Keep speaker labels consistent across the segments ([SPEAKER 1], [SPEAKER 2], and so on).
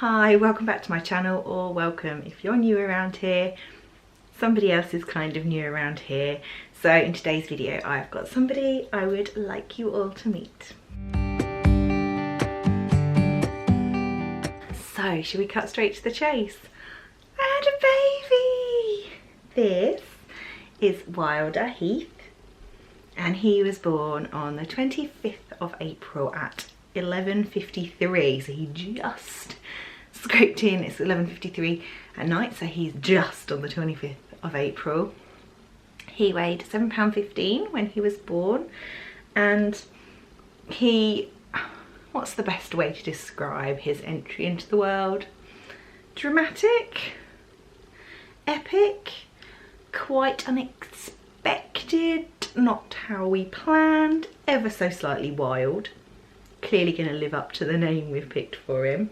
[SPEAKER 1] Hi, welcome back to my channel, or welcome if you're new around here. Somebody else is kind of new around here. So in today's video I've got somebody I would like you all to meet. So should we cut straight to the chase? I had a baby! This is Wylder Heath, and he was born on the 25th of April at 11:53, so he just scraped in. It's 11:53 at night, so he's just on the 25th of April. He weighed £7.15 when he was born, and what's the best way to describe his entry into the world? Dramatic, epic, quite unexpected, not how we planned, ever so slightly wild. Clearly going to live up to the name we've picked for him,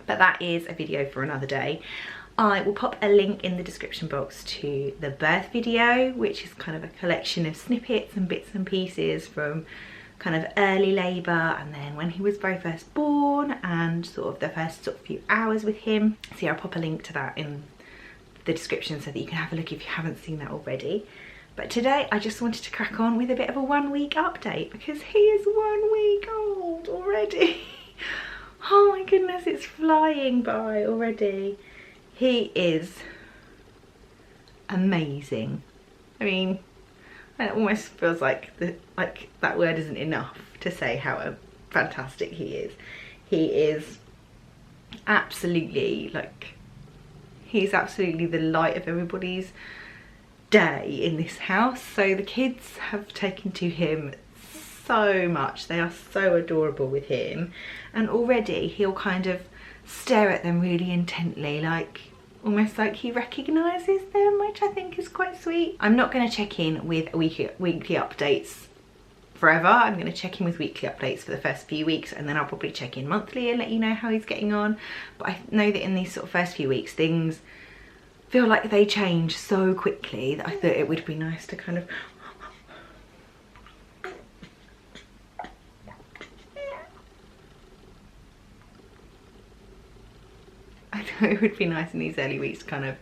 [SPEAKER 1] but that is a video for another day. I will pop a link in the description box to the birth video, which is kind of a collection of snippets and bits and pieces from kind of early labour and then when he was very first born and sort of the first few hours with him. So yeah, I'll pop a link to that in the description so that you can have a look if you haven't seen that already. But today I just wanted to crack on with a bit of a 1 week update because he is 1 week old already. Oh my goodness, it's flying by already. He is amazing. I mean, it almost feels like that word isn't enough to say how fantastic he is. He is absolutely he's absolutely the light of everybody's day in this house. So the kids have taken to him so much. They are so adorable with him, and already he'll kind of stare at them really intently, almost like he recognises them, which I think is quite sweet. I'm not going to check in with weekly updates forever. I'm going to check in with weekly updates for the first few weeks, and then I'll probably check in monthly and let you know how he's getting on. But I know that in these sort of first few weeks things feel like they change so quickly that I thought it would be nice to kind of it would be nice in these early weeks to kind of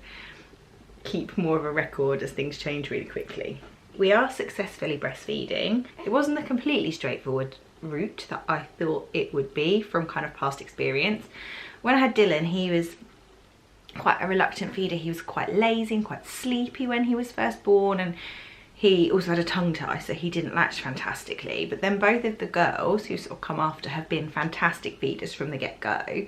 [SPEAKER 1] keep more of a record as things change really quickly. We are successfully breastfeeding. It wasn't a completely straightforward route that I thought it would be from kind of past experience. When I had Dylan, he was quite a reluctant feeder. He was quite lazy and quite sleepy when he was first born, and he also had a tongue tie, so he didn't latch fantastically. But then both of the girls who sort of come after have been fantastic feeders from the get-go.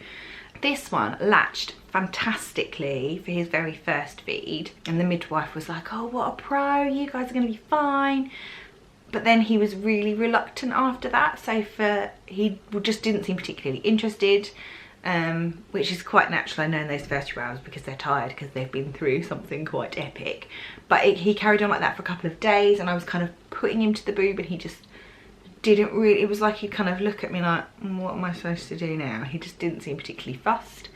[SPEAKER 1] This one latched fantastically for his very first feed, and the midwife was like, oh, what a pro, you guys are going to be fine. But then he was really reluctant after that, so he just didn't seem particularly interested, which is quite natural, I know, in those first few hours because they're tired, because they've been through something quite epic. But he carried on like that for a couple of days, and I was kind of putting him to the boob, and he just didn't really, it was like he'd kind of look at me like, what am I supposed to do now? He just didn't seem particularly fussed,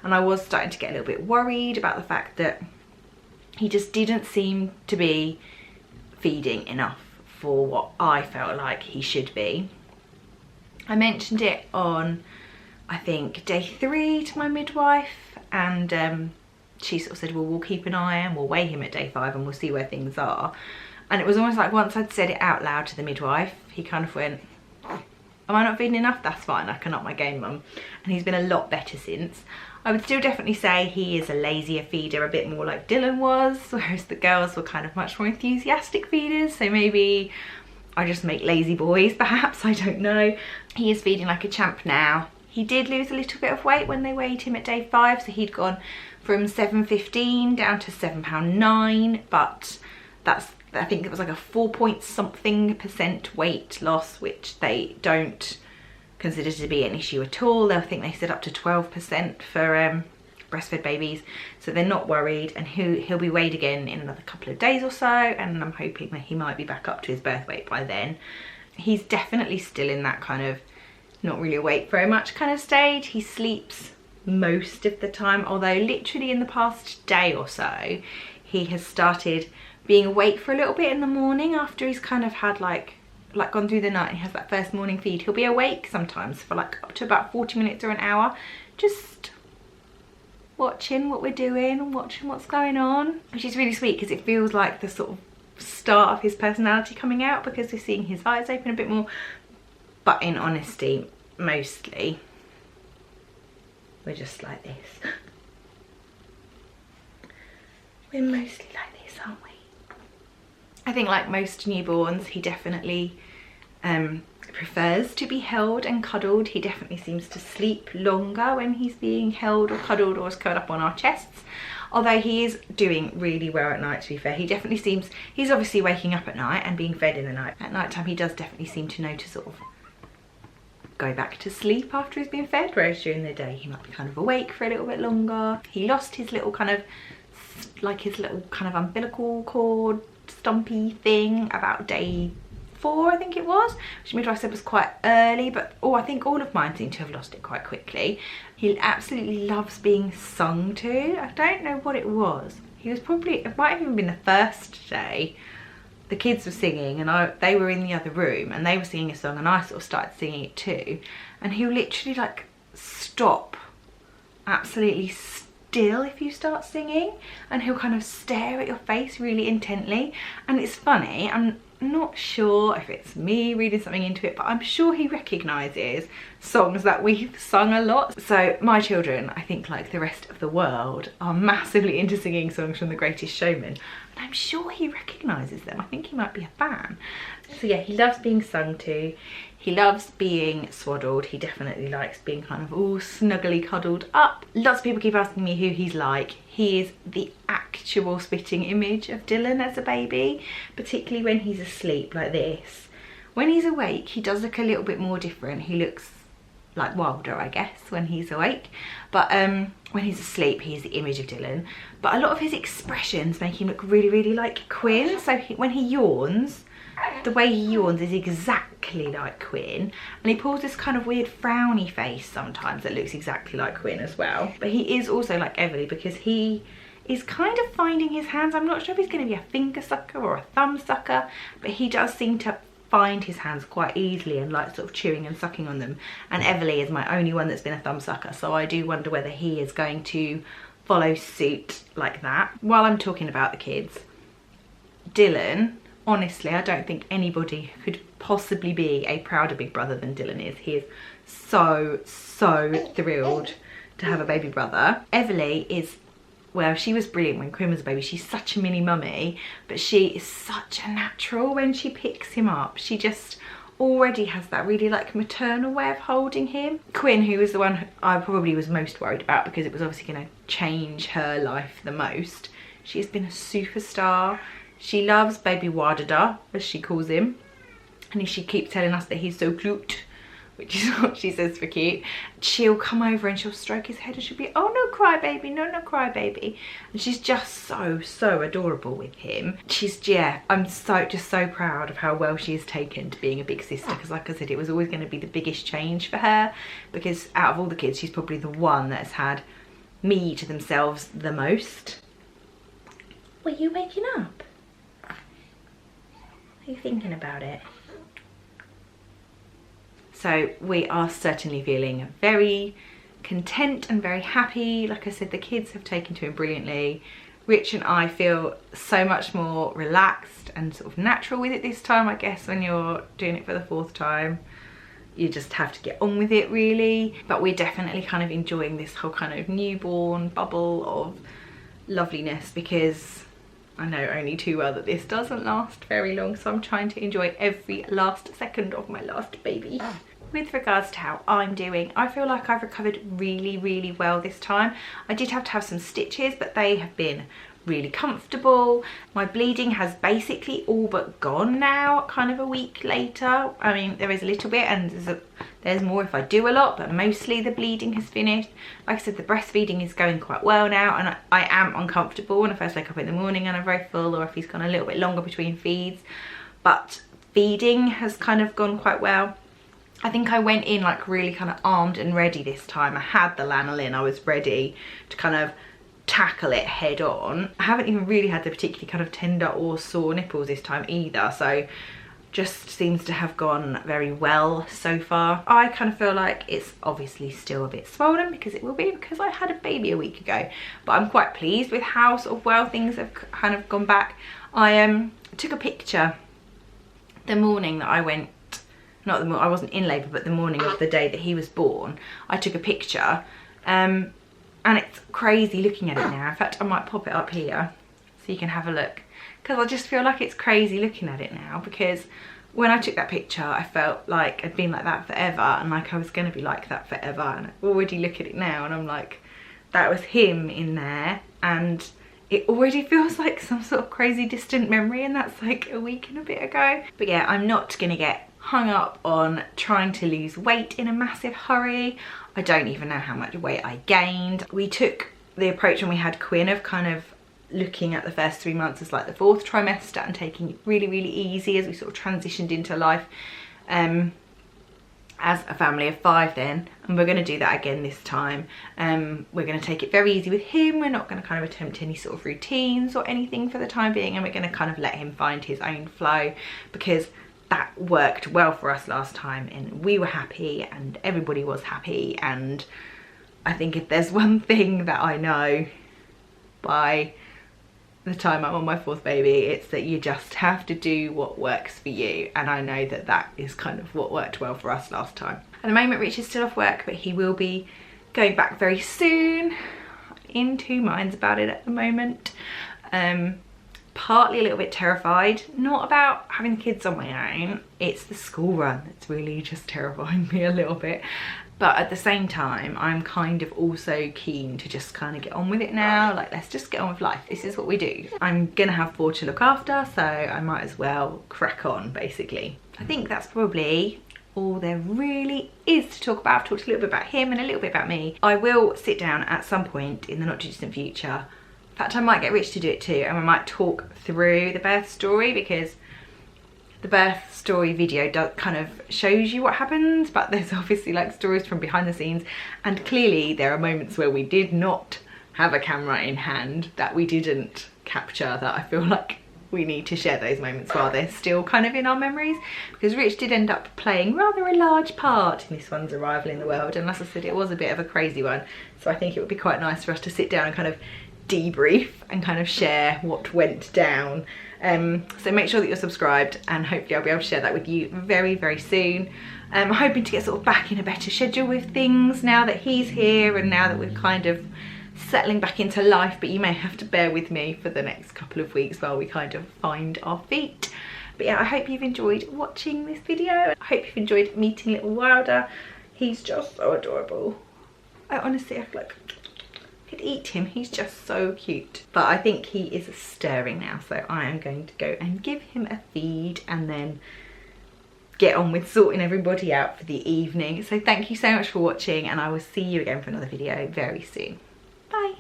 [SPEAKER 1] and I was starting to get a little bit worried about the fact that he just didn't seem to be feeding enough for what I felt like he should be. I mentioned it on, I think, day 3 to my midwife, and she sort of said, well, we'll keep an eye and we'll weigh him at day 5 and we'll see where things are. And it was almost like once I'd said it out loud to the midwife, he kind of went, am I not feeding enough? That's fine, I can up my game, mum. And he's been a lot better since. I would still definitely say he is a lazier feeder, a bit more like Dylan was, whereas the girls were kind of much more enthusiastic feeders. So maybe I just make lazy boys, perhaps, I don't know. He is feeding like a champ now. He did lose a little bit of weight when they weighed him at day 5, so he'd gone from 7.15 down to £7.9, but I think it was like a 4-point-something% weight loss, which they don't consider to be an issue at all. I think they said up to 12% for breastfed babies, so they're not worried, and he'll be weighed again in another couple of days or so, and I'm hoping that he might be back up to his birth weight by then. He's definitely still in that kind of not really awake very much kind of stage. He sleeps most of the time, although literally in the past day or so he has started being awake for a little bit in the morning after he's kind of had gone through the night and he has that first morning feed. He'll be awake sometimes for like up to about 40 minutes or an hour, just watching what we're doing and watching what's going on, which is really sweet because it feels like the sort of start of his personality coming out, because we're seeing his eyes open a bit more. But in honesty, mostly we're just like this. We're mostly like this, aren't we? I think like most newborns, he definitely prefers to be held and cuddled. He definitely seems to sleep longer when he's being held or cuddled or is curled up on our chests. Although he is doing really well at night, to be fair. He definitely seems, he's obviously waking up at night and being fed in the night. At night time he does definitely seem to know to sort of go back to sleep after he's been fed, whereas during the day he might be kind of awake for a little bit longer. He lost his little kind of, like his little kind of umbilical cord stumpy thing about day 4, I think it was, which midwife said was quite early, but I think all of mine seem to have lost it quite quickly. He absolutely loves being sung to. I don't know what it was. He was probably, it might have even been the first day the kids were singing and they were in the other room and they were singing a song and I sort of started singing it too, and he'll literally like stop absolutely still if you start singing, and he'll kind of stare at your face really intently. And it's funny, I'm not sure if it's me reading something into it, but I'm sure he recognises songs that we've sung a lot. So my children, I think like the rest of the world, are massively into singing songs from The Greatest Showman, and I'm sure he recognises them. I think he might be a fan. So yeah, he loves being sung to. He loves being swaddled. He definitely likes being kind of all snuggly cuddled up. Lots of people keep asking me who he's like. He is the actual spitting image of Dylan as a baby, particularly when he's asleep like this. When he's awake, he does look a little bit more different. He looks like Wylder, I guess, when he's awake. But when he's asleep, he's the image of Dylan. But a lot of his expressions make him look really, really like Quinn. So when he yawns, the way he yawns is exactly like Quinn, and he pulls this kind of weird frowny face sometimes that looks exactly like Quinn as well. But he is also like Everly because he is kind of finding his hands. I'm not sure if he's going to be a finger sucker or a thumb sucker, but he does seem to find his hands quite easily and like sort of chewing and sucking on them. And Everly is my only one that's been a thumb sucker, so I do wonder whether he is going to follow suit like that. While I'm talking about the kids, Dylan, honestly, I don't think anybody could possibly be a prouder big brother than Dylan is. He is so thrilled to have a baby brother. Everly is, well, she was brilliant when Quinn was a baby. She's such a mini mummy, but she is such a natural when she picks him up. She just already has that really like maternal way of holding him. Quinn, who was the one I probably was most worried about because it was obviously going to change her life the most, she's been a superstar. She loves baby Wylder, as she calls him, and she keeps telling us that he's so cute, which is what she says for cute. She'll come over and she'll stroke his head and she'll be, oh no cry baby, no cry baby, and she's just so adorable with him. She's, yeah, I'm just so proud of how well she has taken to being a big sister, because like I said, it was always going to be the biggest change for her, because out of all the kids she's probably the one that's had me to themselves the most. Were you waking up? Are you thinking about it? So we are certainly feeling very content and very happy. Like I said, the kids have taken to him brilliantly. Rich and I feel so much more relaxed and sort of natural with it this time. I guess when you're doing it for the 4th time, you just have to get on with it really. But we're definitely kind of enjoying this whole kind of newborn bubble of loveliness, because I know only too well that this doesn't last very long, so I'm trying to enjoy every last second of my last baby. With regards to how I'm doing, I feel like I've recovered really well this time. I did have to have some stitches, but they have been really comfortable. My bleeding has basically all but gone now, kind of a week later. I mean, there is a little bit and there's more if I do a lot, but mostly the bleeding has finished. Like I said, the breastfeeding is going quite well now, and I am uncomfortable when I first wake up in the morning and I'm very full, or if he's gone a little bit longer between feeds. But feeding has kind of gone quite well. I think I went in like really kind of armed and ready this time. I had the lanolin, I was ready to kind of tackle it head on. I haven't even really had the particularly kind of tender or sore nipples this time either, so just seems to have gone very well so far. I kind of feel like it's obviously still a bit swollen, because it will be, because I had a baby a week ago, but I'm quite pleased with how sort of well things have kind of gone back. I took a picture the morning that I went, I wasn't in labour, but the morning of the day that he was born, I took a picture, and it's crazy looking at it now. In fact, I might pop it up here so you can have a look, because I just feel like it's crazy looking at it now, because when I took that picture I felt like I'd been like that forever, and like I was going to be like that forever, and I already look at it now and I'm like, that was him in there, and it already feels like some sort of crazy distant memory, and that's like a week and a bit ago. But yeah, I'm not going to get hung up on trying to lose weight in a massive hurry. I don't even know how much weight I gained. We took the approach when we had Quinn of kind of looking at the first 3 months as like the 4th trimester and taking it really, really easy as we sort of transitioned into life as a family of 5 then, and we're going to do that again this time. We're going to take it very easy with him. We're not going to kind of attempt any sort of routines or anything for the time being, and we're going to kind of let him find his own flow, because that worked well for us last time and we were happy and everybody was happy. And I think if there's one thing that I know by the time I'm on my 4th baby, it's that you just have to do what works for you, and I know that that is kind of what worked well for us last time. At the moment Rich is still off work, but he will be going back very soon. In 2 minds about it at the moment. Partly a little bit terrified, not about having the kids on my own, it's the school run that's really just terrifying me a little bit. But at the same time, I'm kind of also keen to just kind of get on with it now. Like, let's just get on with life. This is what we do. I'm gonna have 4 to look after, so I might as well crack on, basically. I think that's probably all there really is to talk about. I've talked a little bit about him and a little bit about me. I will sit down at some point in the not too distant future. In fact, I might get Rich to do it too, and we might talk through the birth story, because the birth story video kind of shows you what happens, but there's obviously like stories from behind the scenes, and clearly there are moments where we did not have a camera in hand that we didn't capture, that I feel like we need to share those moments while they're still kind of in our memories, because Rich did end up playing rather a large part in this one's arrival in the world, and as I said, it was a bit of a crazy one, so I think it would be quite nice for us to sit down and kind of debrief and kind of share what went down. So make sure that you're subscribed, and hopefully I'll be able to share that with you very, very soon. I'm hoping to get sort of back in a better schedule with things now that he's here and now that we're kind of settling back into life, but you may have to bear with me for the next couple of weeks while we kind of find our feet. But yeah, I hope you've enjoyed watching this video. I hope you've enjoyed meeting little Wylder. He's just so adorable. I honestly, I feel like could eat him. He's just so cute. But I think he is stirring now, so I am going to go and give him a feed and then get on with sorting everybody out for the evening. So thank you so much for watching, and I will see you again for another video very soon. Bye.